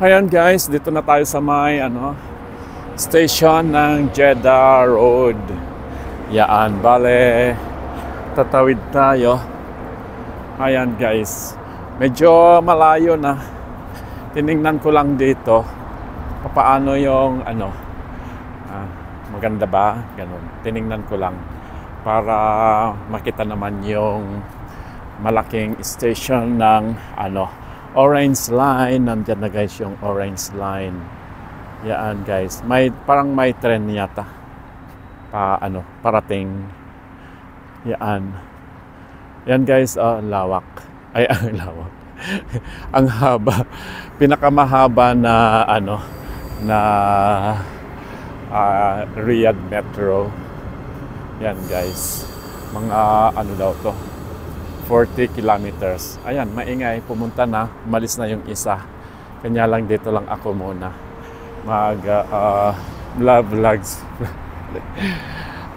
Ayan guys, dito na tayo sa may station ng Jeddah Road. Yan, bale, tatawid tayo. Ayan guys, medyo malayo na. Tiningnan ko lang dito, paano yung maganda ba? Ganun. Tiningnan ko lang para makita naman yung malaking station ng Orange Line. Nandiyan na guys yung Orange Line. Yan guys, parang may tren yata parating. Yan guys, lawak. Ay, ang lawak. Ang haba. Pinakamahaba na Riyadh Metro. Yan guys. Mga daw to, 40 kilometers. Ayan, maingay. Pumunta na. Umalis na yung isa. Kanya lang dito lang ako muna. Vlogs.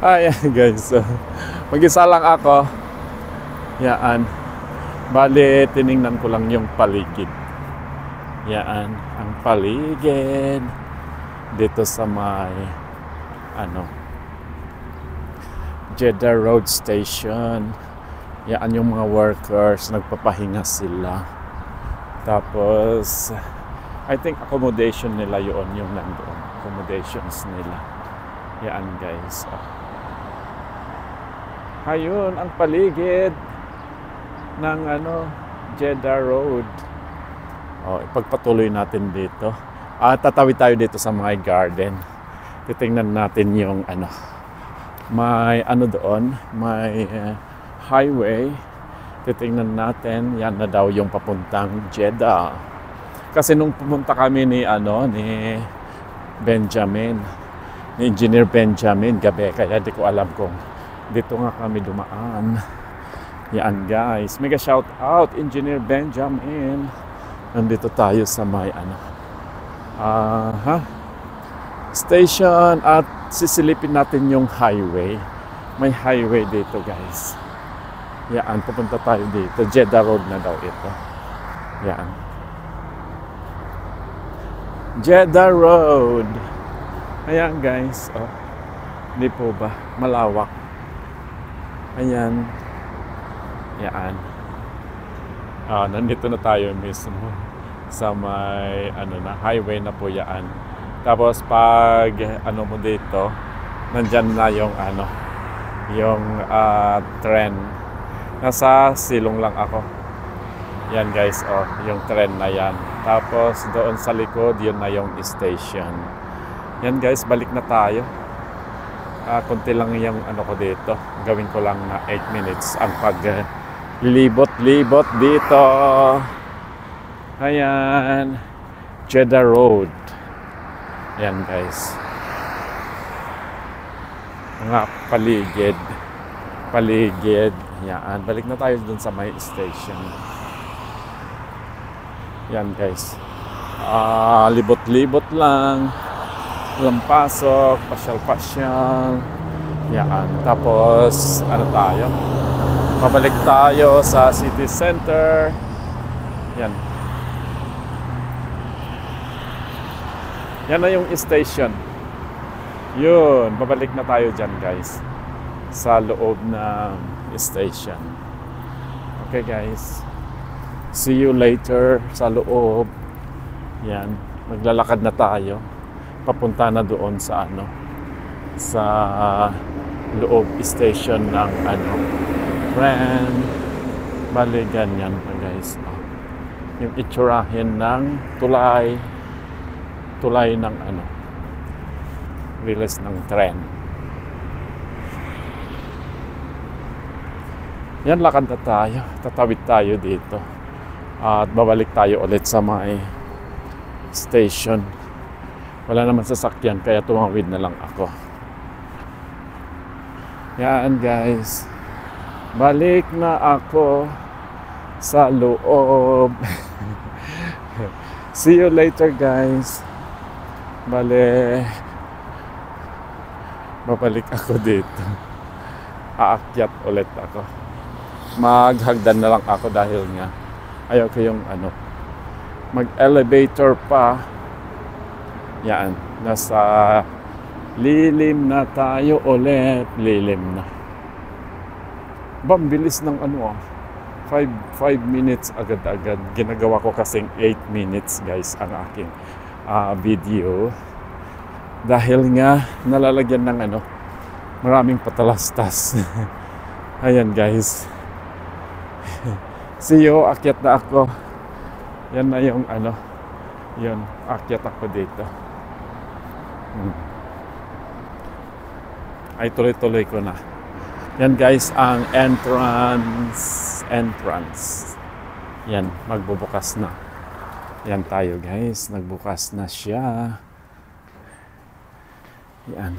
Ayan guys. Mag-isa lang ako. Yan. Bali, tiningnan ko lang yung paligid. Yan. Ang paligid. Dito sa may Jeddah Road Station. Yan yung mga workers, nagpapahinga sila. Tapos, I think accommodation nila yun, yung nandoon. Accommodations nila. Yan guys. Ayun, ang paligid ng Jeddah Road. Ipagpatuloy natin dito. Tatawid tayo dito sa mga garden. Titingnan natin yung may doon, may highway. Titingnan natin, yan na daw yung papuntang Jeddah. Kasi nung pumunta kami ni Benjamin, ni Engineer Benjamin gabi, kaya di ko alam kung dito nga kami dumaan. Yan guys, mega shout out Engineer Benjamin. Nandito tayo sa may station at sisilipin natin yung highway. May highway dito guys. Yan, pupunta tayo dito. Jeddah Road na daw ito. Yan. Jeddah Road. Ayan guys. Hindi po ba? Malawak. Ayan. Yan. Nandito na tayo mismo sa may highway na po yan. Tapos pag mo dito, nandyan na yung yung tren. Nasa silong lang ako. Yan guys, yung tren na yan. Tapos doon sa likod, yun na yung station. Yan guys, balik na tayo. Kunti lang yung ko dito. Gawin ko lang na 8 minutes ang paglibot-libot dito. Ayan, Jeddah Road. Yan guys. Mga paligid. Yan, balik na tayo dun sa may station. Yan guys. Libot-libot lang. Walang pasok, pasyal-pasyal. Yan, tapos tayo? Pabalik tayo sa city center. Yan. Yan na yung station. Yun, babalik na tayo dyan guys. Sa loob ng station. Okay guys. See you later sa loob. Yan, maglalakad na tayo. Papunta na doon sa sa loob station ng tren. Bali ganyan pa guys. Yung itsurahin ng tulay ng release ng tren. Yan, lakad na tayo. Tatawid tayo dito. At babalik tayo ulit sa may station. Wala naman sasakyan, kaya tumawid na lang ako. Yan guys. Balik na ako sa loob. See you later guys. Babalik ako dito. Aakyat ulit ako. Maghagdan na lang ako dahil nga ayaw ko yung mag-elevator pa. Yan, nasa lilim na tayo ulit. Lilim na. Bilis ng ano 5 minutes agad-agad. Ginagawa ko kasing 8 minutes guys ang aking video. Dahil nga nalalagyan ng maraming patalastas. Ayan guys. See you, akyat na ako. Yan na yung yun, akyat ako dito. Ay tuloy-tuloy ko na. Yan guys ang entrance. Yan, magbubukas na. Yan tayo guys, nagbukas na siya. Yan.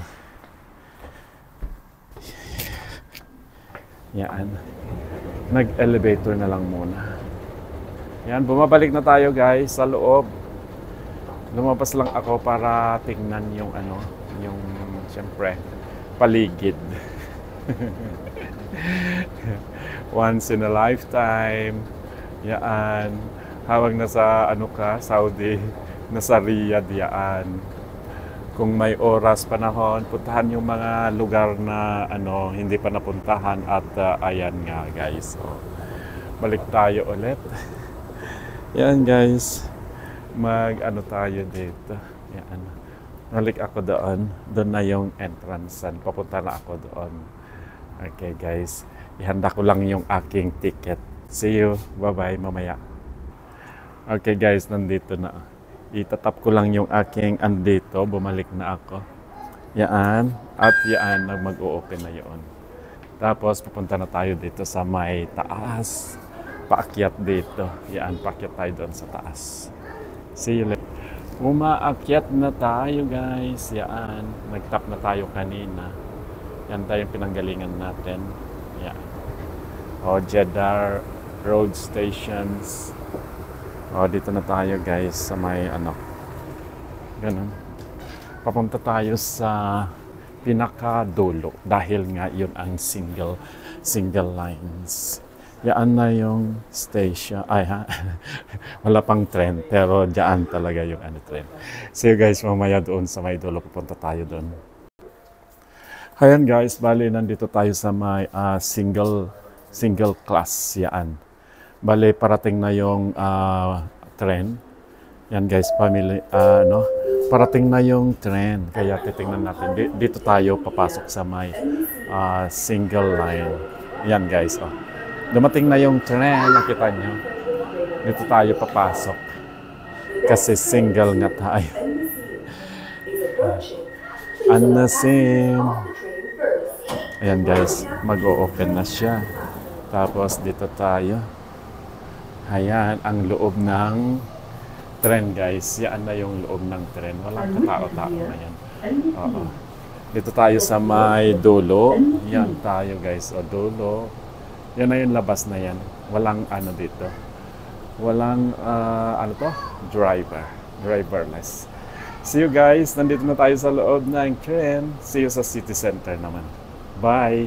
Yan. Nag-elevator na lang muna. Yan, bumabalik na tayo guys sa loob. Lumabas lang ako para tingnan yung yung siyempre paligid. Once in a lifetime. Yan. Hawag nasa Saudi, nasa Riyadh yan. Kung may oras, panahon, puntahan yung mga lugar na hindi pa napuntahan at ayan nga guys. So, balik tayo ulit. Yan guys. Tayo dito. Yan. Balik ako doon. Doon na yung entrance. Papunta na ako doon. Okay guys. Ihanda ko lang yung aking ticket. See you. Bye-bye mamaya. Okay guys, nandito na. Itatap ko lang yung aking andito. Bumalik na ako. Yan. At yan, mag-o-open na yun. Tapos, pupunta na tayo dito sa may taas. Paakyat dito. Yan, paakyat tayo doon sa taas. See you later. Umaakyat na tayo guys. Yan. Nag-tap na tayo kanina. Yan tayo yung pinanggalingan natin. Yan. Jeddah Road Stations. Dito na tayo guys sa may ganun. Papunta tayo sa pinakadulo dahil nga yun ang single lines. Yan na yung station. Ay wala pang tren pero diyan talaga yung tren. See you guys mamaya doon sa may dulo. Pupunta tayo doon. Ayan guys, bali nandito tayo sa may single class yan. Bale, parating na yung tren. Yan guys, parating na yung tren. Kaya titingnan natin. Dito tayo papasok sa may single line. Yan guys, dumating na yung tren, nakita nyo. Dito tayo papasok. Kasi single nga tayo. Anasim. Ayan guys, mag-o-open na siya. Tapos dito tayo. Ayan, ang loob ng tren guys. Yan na yung loob ng tren. Walang katao-tao na yan. Dito tayo sa may dulo. Yan tayo guys. Dulo. Yan na yung labas na yan. Walang dito. Walang, driverless. See you guys. Nandito na tayo sa loob ng tren. See you sa city center naman. Bye!